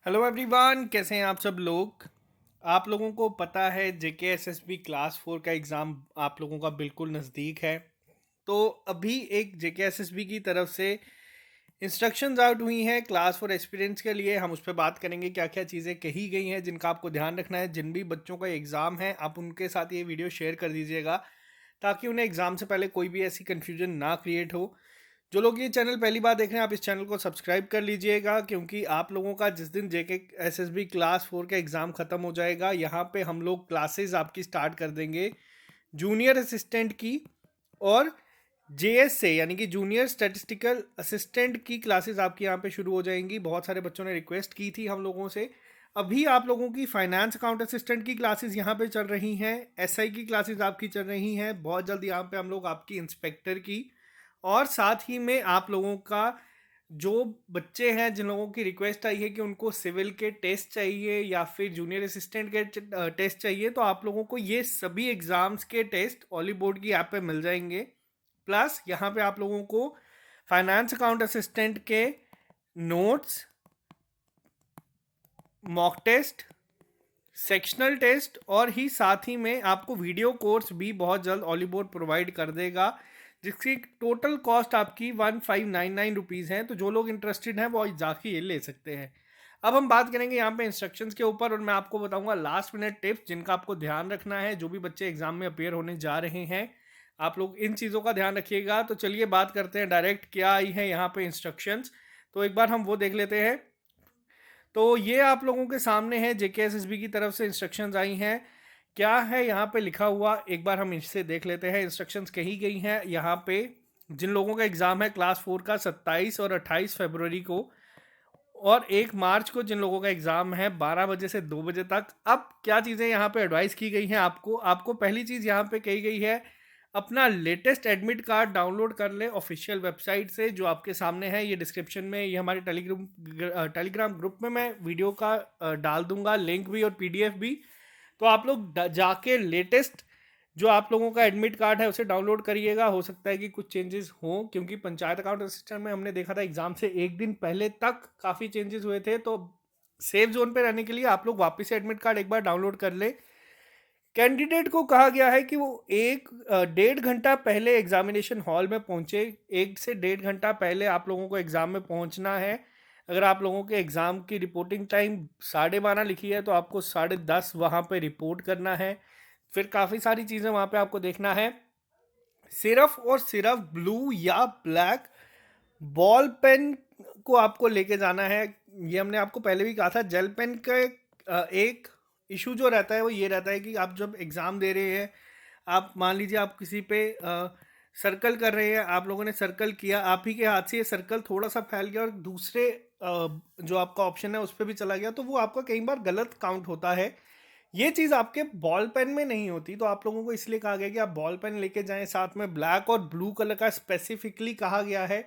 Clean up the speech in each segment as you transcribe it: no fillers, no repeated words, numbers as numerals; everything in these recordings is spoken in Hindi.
हेलो एवरीवन, कैसे हैं आप सब लोग। आप लोगों को पता है जेकेएसएसबी क्लास 4 का एग्ज़ाम आप लोगों का बिल्कुल नज़दीक है। तो अभी एक जेकेएसएसबी की तरफ से इंस्ट्रक्शंस आउट हुई हैं क्लास 4 एस्पिरेंट्स के लिए। हम उस पर बात करेंगे क्या क्या चीज़ें कही गई हैं जिनका आपको ध्यान रखना है। जिन भी बच्चों का एग्ज़ाम है आप उनके साथ ये वीडियो शेयर कर दीजिएगा ताकि उन्हें एग्ज़ाम से पहले कोई भी ऐसी कन्फ्यूजन ना क्रिएट हो। जो लोग ये चैनल पहली बार देख रहे हैं आप इस चैनल को सब्सक्राइब कर लीजिएगा, क्योंकि आप लोगों का जिस दिन जेके एसएसबी क्लास 4 का एग्ज़ाम ख़त्म हो जाएगा यहाँ पे हम लोग क्लासेस आपकी स्टार्ट कर देंगे जूनियर असिस्टेंट की और जेएस से, यानी कि जूनियर स्टैटिस्टिकल असिस्टेंट की क्लासेस आपकी यहाँ पे शुरू हो जाएंगी। बहुत सारे बच्चों ने रिक्वेस्ट की थी हम लोगों से। अभी आप लोगों की फाइनेंस अकाउंट असिस्टेंट की क्लासेस यहाँ पे चल रही हैं, एसआई की क्लासेस आपकी चल रही हैं। बहुत जल्द यहाँ पे हम लोग आपकी इंस्पेक्टर की और साथ ही में आप लोगों का जो बच्चे हैं जिन लोगों की रिक्वेस्ट आई है कि उनको सिविल के टेस्ट चाहिए या फिर जूनियर असिस्टेंट के टेस्ट चाहिए, तो आप लोगों को ये सभी एग्ज़ाम्स के टेस्ट ऑली बोर्ड की ऐप पे मिल जाएंगे। प्लस यहाँ पे आप लोगों को फाइनेंस अकाउंट असिस्टेंट के नोट्स, मॉक टेस्ट, सेक्शनल टेस्ट और ही साथ ही में आपको वीडियो कोर्स भी बहुत जल्द ऑली बोर्ड प्रोवाइड कर देगा, जिसकी टोटल कॉस्ट आपकी 1599 रुपीज़ है। तो जो लोग इंटरेस्टेड हैं वो जाके ये ले सकते हैं। अब हम बात करेंगे यहाँ पे इंस्ट्रक्शंस के ऊपर और मैं आपको बताऊंगा लास्ट मिनट टिप्स जिनका आपको ध्यान रखना है। जो भी बच्चे एग्जाम में अपेयर होने जा रहे हैं आप लोग इन चीज़ों का ध्यान रखिएगा। तो चलिए बात करते हैं डायरेक्ट क्या आई है यहाँ पे इंस्ट्रक्शंस। तो एक बार हम वो देख लेते हैं। तो ये आप लोगों के सामने है जेकेएसएसबी की तरफ से इंस्ट्रक्शंस आई हैं। क्या है यहाँ पे लिखा हुआ, एक बार हम इससे देख लेते हैं। इंस्ट्रक्शंस कही गई हैं यहाँ पे जिन लोगों का एग्ज़ाम है क्लास 4 का 27 और 28 फरवरी को, और 1 मार्च को जिन लोगों का एग्ज़ाम है 12 बजे से 2 बजे तक। अब क्या चीज़ें यहाँ पे एडवाइस की गई हैं आपको आपको पहली चीज़ यहाँ पे कही गई है, अपना लेटेस्ट एडमिट कार्ड डाउनलोड कर लें ऑफिशियल वेबसाइट से जो आपके सामने है। ये डिस्क्रिप्शन में, ये हमारे टेलीग्राम ग्रुप में मैं वीडियो का डाल दूंगा लिंक भी और पीडीएफ भी। तो आप लोग जाके लेटेस्ट जो आप लोगों का एडमिट कार्ड है उसे डाउनलोड करिएगा। हो सकता है कि कुछ चेंजेस हों, क्योंकि पंचायत अकाउंट असिस्टेंट में हमने देखा था एग्जाम से एक दिन पहले तक काफ़ी चेंजेस हुए थे। तो सेफ जोन पे रहने के लिए आप लोग वापस से एडमिट कार्ड एक बार डाउनलोड कर लें। कैंडिडेट को कहा गया है कि वो 1-1.5 घंटा पहले एग्जामिनेशन हॉल में पहुंचे। 1 से 1.5 घंटा पहले आप लोगों को एग्ज़ाम में पहुंचना है। अगर आप लोगों के एग्ज़ाम की रिपोर्टिंग टाइम 12:30 लिखी है तो आपको 10:30 वहाँ पे रिपोर्ट करना है। फिर काफ़ी सारी चीज़ें वहाँ पे आपको देखना है। सिर्फ और सिर्फ ब्लू या ब्लैक बॉल पेन को आपको लेके जाना है। ये हमने आपको पहले भी कहा था। जेल पेन का एक इशू जो रहता है वो ये रहता है कि आप जब एग्ज़ाम दे रहे हैं, आप मान लीजिए आप किसी पे सर्कल कर रहे हैं, आप लोगों ने सर्कल किया, आप ही के हाथ से ये सर्कल थोड़ा सा फैल गया और दूसरे जो आपका ऑप्शन है उस पर भी चला गया, तो वो आपका कई बार गलत काउंट होता है। ये चीज़ आपके बॉल पेन में नहीं होती। तो आप लोगों को इसलिए कहा गया कि आप बॉल पेन लेके जाएं, साथ में ब्लैक और ब्लू कलर का स्पेसिफिकली कहा गया है।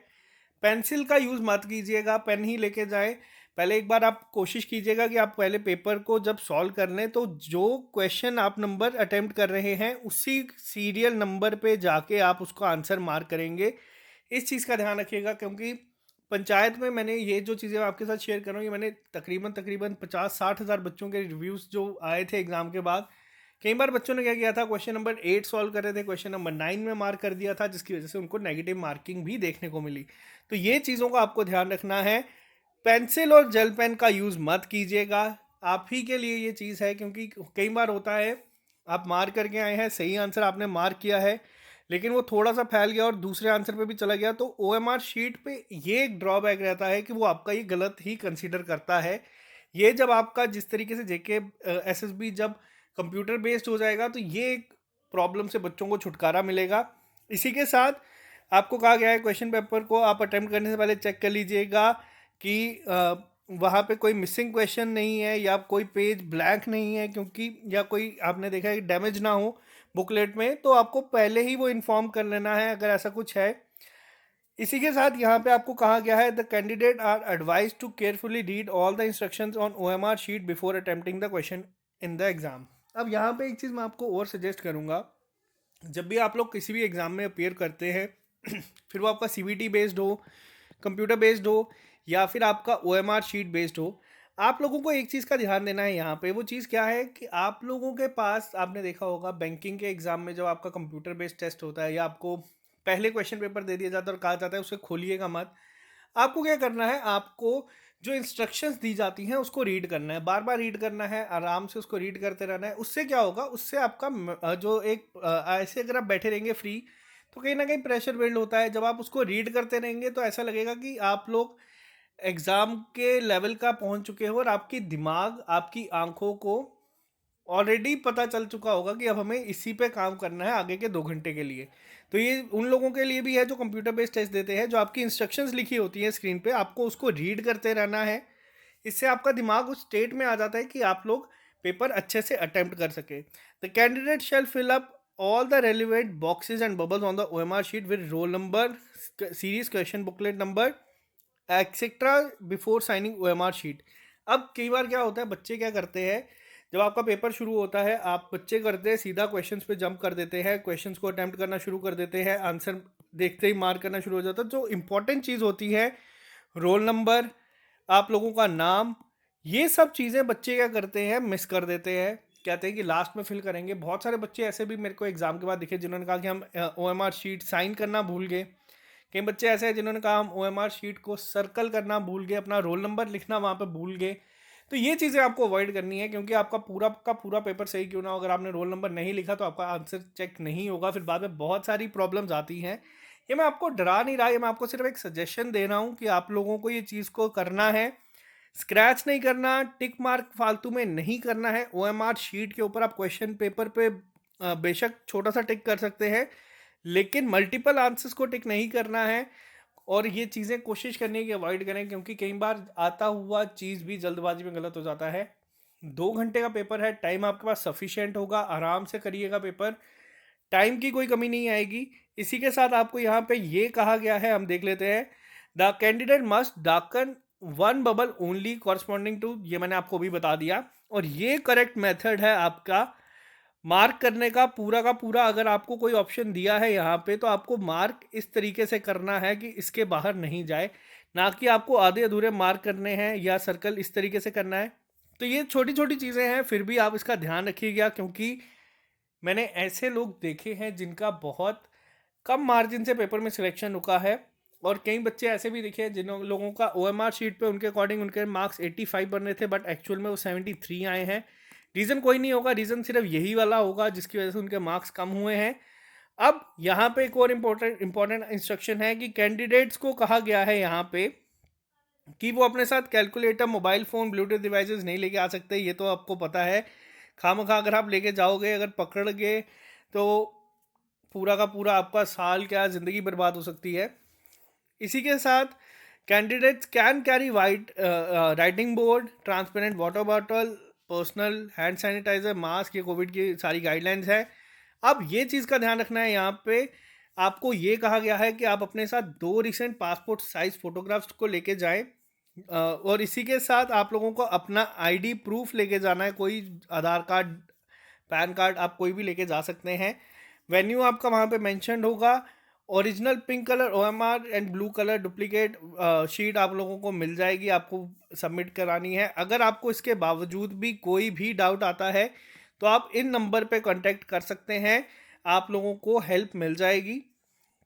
पेंसिल का यूज़ मत कीजिएगा, पेन ही लेके जाएं। पहले एक बार आप कोशिश कीजिएगा कि आप पहले पेपर को जब सॉल्व कर लें तो जो क्वेश्चन आप नंबर अटेम्प्ट कर रहे हैं उसी सीरियल नंबर पे जाके आप उसका आंसर मार्क करेंगे। इस चीज़ का ध्यान रखिएगा, क्योंकि पंचायत में मैंने ये जो चीज़ें आपके साथ शेयर कर रहा हूँ, ये मैंने तकरीबन 50-60 हज़ार बच्चों के रिव्यूज़ जो आए थे एग्ज़ाम के बाद। कई बार बच्चों ने क्या किया था, क्वेश्चन नंबर 8 सॉल्व कर रहे थे, क्वेश्चन नंबर 9 में मार्क कर दिया था, जिसकी वजह से उनको नेगेटिव मार्किंग भी देखने को मिली। तो ये चीज़ों का आपको ध्यान रखना है। पेंसिल और जेल पेन का यूज़ मत कीजिएगा। आप ही के लिए ये चीज़ है, क्योंकि कई बार होता है आप मार्क करके आए हैं, सही आंसर आपने मार्क किया है, लेकिन वो थोड़ा सा फैल गया और दूसरे आंसर पे भी चला गया। तो ओएमआर शीट पे ये एक ड्रॉबैक रहता है कि वो आपका ये गलत ही कंसीडर करता है। ये जब आपका जिस तरीके से जेके एसएसबी जब कंप्यूटर बेस्ड हो जाएगा तो ये एक प्रॉब्लम से बच्चों को छुटकारा मिलेगा। इसी के साथ आपको कहा गया है क्वेश्चन पेपर को आप अटेम्प्ट करने से पहले चेक कर लीजिएगा कि वहाँ पे कोई मिसिंग क्वेश्चन नहीं है या कोई पेज ब्लैंक नहीं है, क्योंकि या कोई आपने देखा है कि डैमेज ना हो बुकलेट में, तो आपको पहले ही वो इन्फॉर्म कर लेना है अगर ऐसा कुछ है। इसी के साथ यहाँ पे आपको कहा गया है the candidate are advise to carefully read all the instructions on OMR sheet before attempting the question in the exam. अब यहाँ पे एक चीज़ मैं आपको और सजेस्ट करूँगा, जब भी आप लोग किसी भी एग्ज़ाम में अपेयर करते हैं फिर वो आपका सीबीटी बेस्ड हो, कंप्यूटर बेस्ड हो या फिर आपका ओएमआर शीट बेस्ड हो, आप लोगों को एक चीज़ का ध्यान देना है यहाँ पे, वो चीज़ क्या है कि आप लोगों के पास, आपने देखा होगा बैंकिंग के एग्ज़ाम में जब आपका कंप्यूटर बेस्ड टेस्ट होता है या आपको पहले क्वेश्चन पेपर दे दिया जाता है और कहा जाता है उसे खोलिएगा मत। आपको क्या करना है, आपको जो इंस्ट्रक्शंस दी जाती हैं उसको रीड करना है, बार बार रीड करना है, आराम से उसको रीड करते रहना है। उससे क्या होगा, उससे आपका जो एक ऐसे अगर आप बैठे रहेंगे फ्री तो कहीं ना कहीं प्रेशर बिल्ड होता है। जब आप उसको रीड करते रहेंगे तो ऐसा लगेगा कि आप लोग एग्ज़ाम के लेवल का पहुंच चुके हो और आपकी दिमाग, आपकी आंखों को ऑलरेडी पता चल चुका होगा कि अब हमें इसी पे काम करना है आगे के 2 घंटे के लिए। तो ये उन लोगों के लिए भी है जो कंप्यूटर बेस्ड टेस्ट देते हैं, जो आपकी इंस्ट्रक्शंस लिखी होती हैं स्क्रीन पे, आपको उसको रीड करते रहना है। इससे आपका दिमाग उस स्टेट में आ जाता है कि आप लोग पेपर अच्छे से अटेम्प्ट कर सके। The candidate shall fill up all the relevant boxes and bubbles on the OMR sheet with roll number, series question booklet number etcetera before signing OMR sheet. अब कई बार क्या होता है, बच्चे क्या करते हैं, जब आपका पेपर शुरू होता है आप बच्चे करते हैं सीधा क्वेश्चंस पे जंप कर देते हैं, क्वेश्चंस को अटेम्प्ट करना शुरू कर देते हैं, आंसर देखते ही मार्क करना शुरू हो जाता है। जो इंपॉर्टेंट चीज़ होती है, रोल नंबर, आप लोगों का नाम, ये सब चीज़ें बच्चे क्या करते हैं, मिस कर देते हैं। कहते हैं कि लास्ट में फिल करेंगे। बहुत सारे बच्चे ऐसे भी मेरे को एग्जाम के बाद दिखे जिन्होंने कहा कि हम OMR शीट साइन करना भूल गए। कई बच्चे ऐसे हैं जिन्होंने कहा हम OMR शीट को सर्कल करना भूल गए, अपना रोल नंबर लिखना वहाँ पे भूल गए। तो ये चीज़ें आपको अवॉइड करनी है, क्योंकि आपका पूरा का पूरा पेपर सही क्यों ना हो, अगर आपने रोल नंबर नहीं लिखा तो आपका आंसर चेक नहीं होगा, फिर बाद में बहुत सारी प्रॉब्लम्स आती हैं। ये मैं आपको डरा नहीं रहा, ये मैं आपको सिर्फ एक सजेशन दे रहा हूँ कि आप लोगों को ये चीज़ को करना है। स्क्रैच नहीं करना, टिक मार्क फालतू में नहीं करना है। OMR शीट के ऊपर आप क्वेश्चन पेपर पे बेशक छोटा सा टिक कर सकते हैं, लेकिन मल्टीपल आंसर्स को टिक नहीं करना है। और ये चीज़ें कोशिश करने की अवॉइड करें, क्योंकि कई बार आता हुआ चीज़ भी जल्दबाजी में गलत हो जाता है। 2 घंटे का पेपर है, टाइम आपके पास सफिशिएंट होगा, आराम से करिएगा पेपर, टाइम की कोई कमी नहीं आएगी। इसी के साथ आपको यहाँ पे ये कहा गया है, हम देख लेते हैं। The candidate must darken one bubble only corresponding to, ये मैंने आपको भी बता दिया। और ये करेक्ट मेथड है आपका मार्क करने का पूरा। अगर आपको कोई ऑप्शन दिया है यहाँ पे तो आपको मार्क इस तरीके से करना है कि इसके बाहर नहीं जाए, ना कि आपको आधे अधूरे मार्क करने हैं या सर्कल इस तरीके से करना है। तो ये छोटी छोटी चीज़ें हैं, फिर भी आप इसका ध्यान रखिएगा, क्योंकि मैंने ऐसे लोग देखे हैं जिनका बहुत कम मार्जिन से पेपर में सिलेक्शन रुका है। और कई बच्चे ऐसे भी देखे हैं जिन लोगों का OMR शीट पे उनके अकॉर्डिंग उनके मार्क्स 85 बन रहे थे, बट एक्चुअल में वो 73 आए हैं। रीज़न कोई नहीं होगा, रीज़न सिर्फ यही वाला होगा जिसकी वजह से उनके मार्क्स कम हुए हैं। अब यहाँ पे एक और इम्पोर्टेंट इंस्ट्रक्शन है कि कैंडिडेट्स को कहा गया है यहाँ पे कि वो अपने साथ calculator, mobile phone, Bluetooth devices नहीं लेके आ सकते। ये तो आपको पता है, खामखा अगर आप लेके जाओगे, अगर पकड़ गए तो पूरा का पूरा आपका साल क्या ज़िंदगी बर्बाद हो सकती है। इसी के साथ candidates can carry white writing board, transparent water bottle, personal hand sanitiser, mask, ये कोविड की सारी गाइडलाइंस है। अब ये चीज़ का ध्यान रखना है, यहाँ पे आपको ये कहा गया है कि आप अपने साथ 2 रिसेंट पासपोर्ट साइज फोटोग्राफ्स को लेके जाएं। और इसी के साथ आप लोगों को अपना ID प्रूफ लेके जाना है, कोई आधार कार्ड, पैन कार्ड, आप कोई भी लेके जा सकते हैं। वेन्यू आपका वहाँ पे मेंशन्ड होगा। Original pink colour OMR and blue colour duplicate sheet आप लोगों को मिल जाएगी, आपको सबमिट करानी है। अगर आपको इसके बावजूद भी कोई भी डाउट आता है तो आप इन नंबर पे कांटेक्ट कर सकते हैं, आप लोगों को हेल्प मिल जाएगी।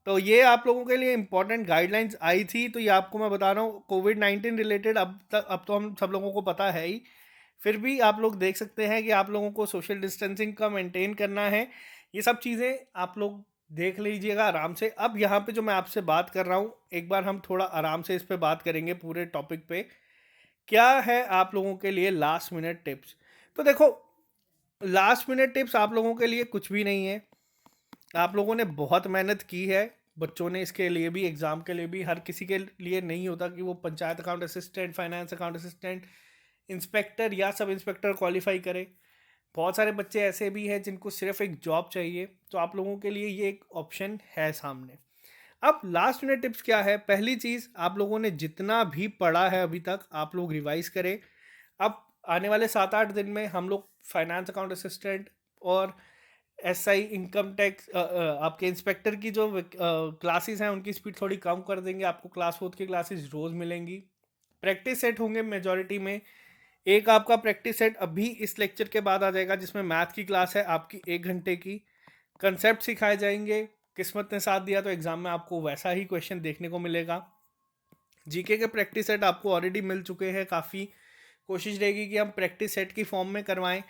तो ये आप लोगों के लिए इंपॉर्टेंट गाइडलाइंस आई थी, तो ये आपको मैं बता रहा हूँ कोविड-19 रिलेटेड। अब तो हम सब लोगों को पता है ही, फिर भी आप लोग देख सकते हैं कि आप लोगों को सोशल डिस्टेंसिंग का मेंटेन करना है। ये सब चीज़ें आप लोग देख लीजिएगा आराम से। अब यहाँ पे जो मैं आपसे बात कर रहा हूँ, एक बार हम थोड़ा आराम से इस पे बात करेंगे पूरे टॉपिक पे। क्या है आप लोगों के लिए लास्ट मिनट टिप्स? तो देखो, लास्ट मिनट टिप्स आप लोगों के लिए कुछ भी नहीं है। आप लोगों ने बहुत मेहनत की है, बच्चों ने इसके लिए भी, एग्ज़ाम के लिए भी। हर किसी के लिए नहीं होता कि वो panchayat account assistant, finance account assistant, inspector या सब इंस्पेक्टर क्वालिफाई करे। बहुत सारे बच्चे ऐसे भी हैं जिनको सिर्फ एक जॉब चाहिए, तो आप लोगों के लिए ये एक ऑप्शन है सामने। अब लास्ट मिनट टिप्स क्या है? पहली चीज़, आप लोगों ने जितना भी पढ़ा है अभी तक आप लोग रिवाइज करें। अब आने वाले 7-8 दिन में हम लोग फाइनेंस अकाउंट असिस्टेंट और SI इनकम टैक्स आपके इंस्पेक्टर की जो क्लासेस हैं उनकी स्पीड थोड़ी कम कर देंगे। आपको क्लास 4 की क्लासेस रोज़ मिलेंगी, प्रैक्टिस सेट होंगे मेजॉरिटी में। एक आपका प्रैक्टिस सेट अभी इस लेक्चर के बाद आ जाएगा, जिसमें मैथ की क्लास है आपकी 1 घंटे की। कंसेप्ट सिखाए जाएंगे, किस्मत ने साथ दिया तो एग्जाम में आपको वैसा ही क्वेश्चन देखने को मिलेगा। जीके के प्रैक्टिस सेट आपको ऑलरेडी मिल चुके हैं काफ़ी। कोशिश रहेगी कि हम प्रैक्टिस सेट की फॉर्म में करवाएं।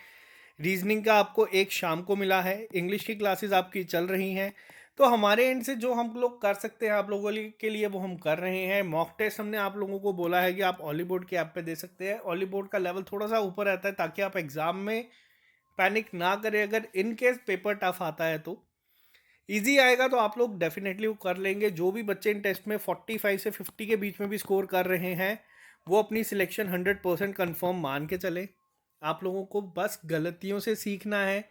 रीजनिंग का आपको एक शाम को मिला है, इंग्लिश की क्लासेस आपकी चल रही हैं। तो हमारे एंड से जो हम लोग कर सकते हैं आप लोगों के लिए वो हम कर रहे हैं। मॉक टेस्ट हमने आप लोगों को बोला है कि आप ऑलीबोर्ड की ऐप पे दे सकते हैं। ऑलीबोर्ड का लेवल थोड़ा सा ऊपर रहता है ताकि आप एग्जाम में पैनिक ना करें। अगर इन केस पेपर टफ आता है तो इजी आएगा तो आप लोग डेफिनेटली वो कर लेंगे। जो भी बच्चे इन टेस्ट में 45 से 50 के बीच में भी स्कोर कर रहे हैं वो अपनी सिलेक्शन 100% कन्फर्म मान के चले। आप लोगों को बस गलतियों से सीखना है,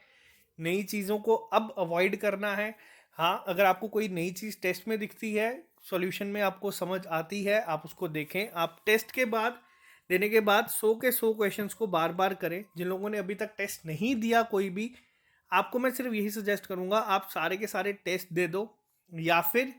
नई चीज़ों को अब अवॉइड करना है। हाँ, अगर आपको कोई नई चीज़ टेस्ट में दिखती है, सॉल्यूशन में आपको समझ आती है, आप उसको देखें। आप टेस्ट के बाद देने के बाद 100 के 100 क्वेश्चंस को बार बार करें। जिन लोगों ने अभी तक टेस्ट नहीं दिया कोई भी, आपको मैं सिर्फ यही सजेस्ट करूंगा, आप सारे के सारे टेस्ट दे दो या फिर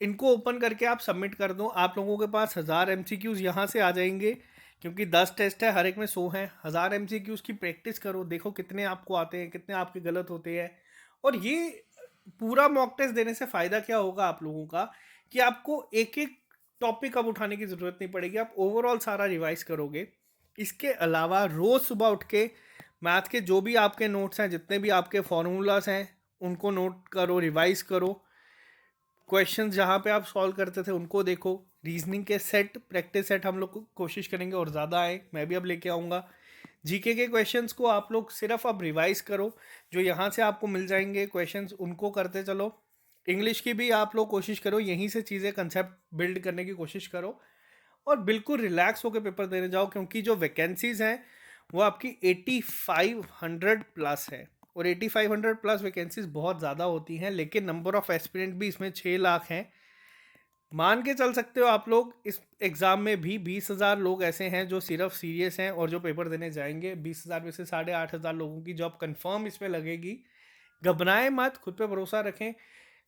इनको ओपन करके आप सबमिट कर दो। आप लोगों के पास 1000 MCQs यहाँ से आ जाएंगे, क्योंकि 10 टेस्ट है, हर एक में 100 हैं। 1000 MCQs की प्रैक्टिस करो, देखो कितने आपको आते हैं, कितने आपके गलत होते हैं। और ये पूरा मॉक टेस्ट देने से फ़ायदा क्या होगा आप लोगों का, कि आपको एक एक टॉपिक अब उठाने की ज़रूरत नहीं पड़ेगी, आप ओवरऑल सारा रिवाइज करोगे। इसके अलावा रोज़ सुबह उठ के मैथ के जो भी आपके नोट्स हैं, जितने भी आपके फॉर्मूलाज हैं, उनको नोट करो, रिवाइज करो। क्वेश्चंस जहाँ पे आप सॉल्व करते थे उनको देखो। रीजनिंग के सेट, प्रैक्टिस सेट हम लोग कोशिश करेंगे और ज़्यादा आए, मैं भी अब लेके आऊँगा। जीके के क्वेश्चंस को आप लोग सिर्फ अब रिवाइज करो, जो यहाँ से आपको मिल जाएंगे क्वेश्चंस उनको करते चलो। इंग्लिश की भी आप लोग कोशिश करो, यहीं से चीज़ें कंसेप्ट बिल्ड करने की कोशिश करो और बिल्कुल रिलैक्स होकर पेपर देने जाओ, क्योंकि जो वैकेंसीज़ हैं वो आपकी 8500 प्लस है। और 8500 प्लस वैकेंसीज बहुत ज़्यादा होती हैं, लेकिन नंबर ऑफ़ एस्पिरेंट भी इसमें 6 लाख हैं। मान के चल सकते हो आप लोग इस एग्ज़ाम में भी 20,000 लोग ऐसे हैं जो सिर्फ सीरियस हैं और जो पेपर देने जाएंगे। 20,000 में से 8,500 लोगों की जॉब कंफर्म इसमें लगेगी। घबराएं मत, खुद पे भरोसा रखें,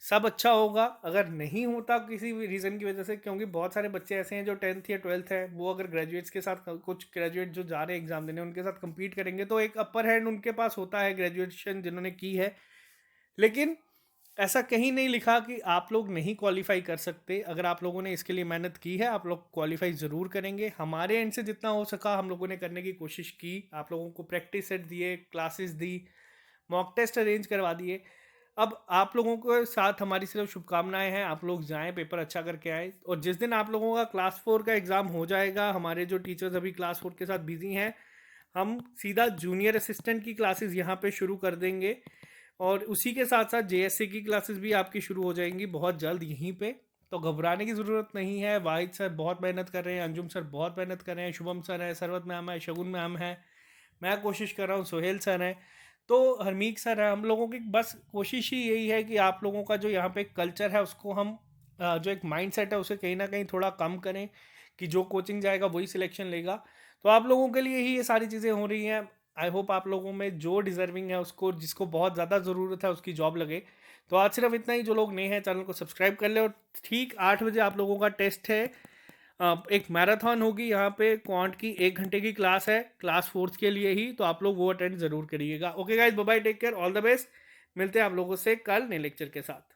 सब अच्छा होगा। अगर नहीं होता किसी भी रीज़न की वजह से, क्योंकि बहुत सारे बच्चे ऐसे हैं जो 10th या 12th है, वो अगर ग्रेजुएट्स के साथ, कुछ ग्रेजुएट जो जा रहे हैं एग्ज़ाम देने, उनके साथ compete करेंगे तो एक अपर हैंड उनके पास होता है, ग्रेजुएशन जिन्होंने की है। लेकिन ऐसा कहीं नहीं लिखा कि आप लोग नहीं क्वालिफाई कर सकते। अगर आप लोगों ने इसके लिए मेहनत की है, आप लोग क्वालिफाई ज़रूर करेंगे। हमारे एंड से जितना हो सका हम लोगों ने करने की कोशिश की। आप लोगों को प्रैक्टिस सेट दिए, क्लासेस दी, मॉक टेस्ट अरेंज करवा दिए। अब आप लोगों के साथ हमारी सिर्फ शुभकामनाएं हैं, आप लोग जाएं, पेपर अच्छा करके आए। और जिस दिन आप लोगों का क्लास 4 का एग्ज़ाम हो जाएगा, हमारे जो टीचर्स अभी क्लास 4 के साथ बिजी हैं, हम सीधा जूनियर असिस्टेंट की क्लासेस यहाँ पे शुरू कर देंगे और उसी के साथ साथ जेएससी की क्लासेस भी आपकी शुरू हो जाएंगी बहुत जल्द यहीं पे। तो घबराने की ज़रूरत नहीं है। वाहिद सर बहुत मेहनत कर रहे हैं, अंजुम सर बहुत मेहनत कर रहे हैं, शुभम सर है, सरवत मैम है, शगुन मैम है, मैं कोशिश कर रहा हूँ, सोहेल सर हैं, तो हरमीक सर है। हम लोगों की बस कोशिश ही यही है कि आप लोगों का जो यहाँ पे कल्चर है उसको हम जो एक माइंड सेट है उसे कहीं ना कहीं थोड़ा कम करें, कि जो कोचिंग जाएगा वही सिलेक्शन लेगा। तो आप लोगों के लिए ही ये सारी चीज़ें हो रही हैं। आई होप आप लोगों में जो डिज़र्विंग है, उसको, जिसको बहुत ज़्यादा ज़रूरत है, उसकी जॉब लगे। तो आज सिर्फ इतना ही। जो लोग नए हैं चैनल को सब्सक्राइब कर ले। और ठीक 8 बजे आप लोगों का टेस्ट है। एक मैराथन होगी यहाँ पे, क्वांट की 1 घंटे की क्लास है, क्लास 4 के लिए ही, तो आप लोग वो अटेंड ज़रूर करिएगा। Okay guys, bye bye, take care, all the best. मिलते हैं आप लोगों से कल नए लेक्चर के साथ।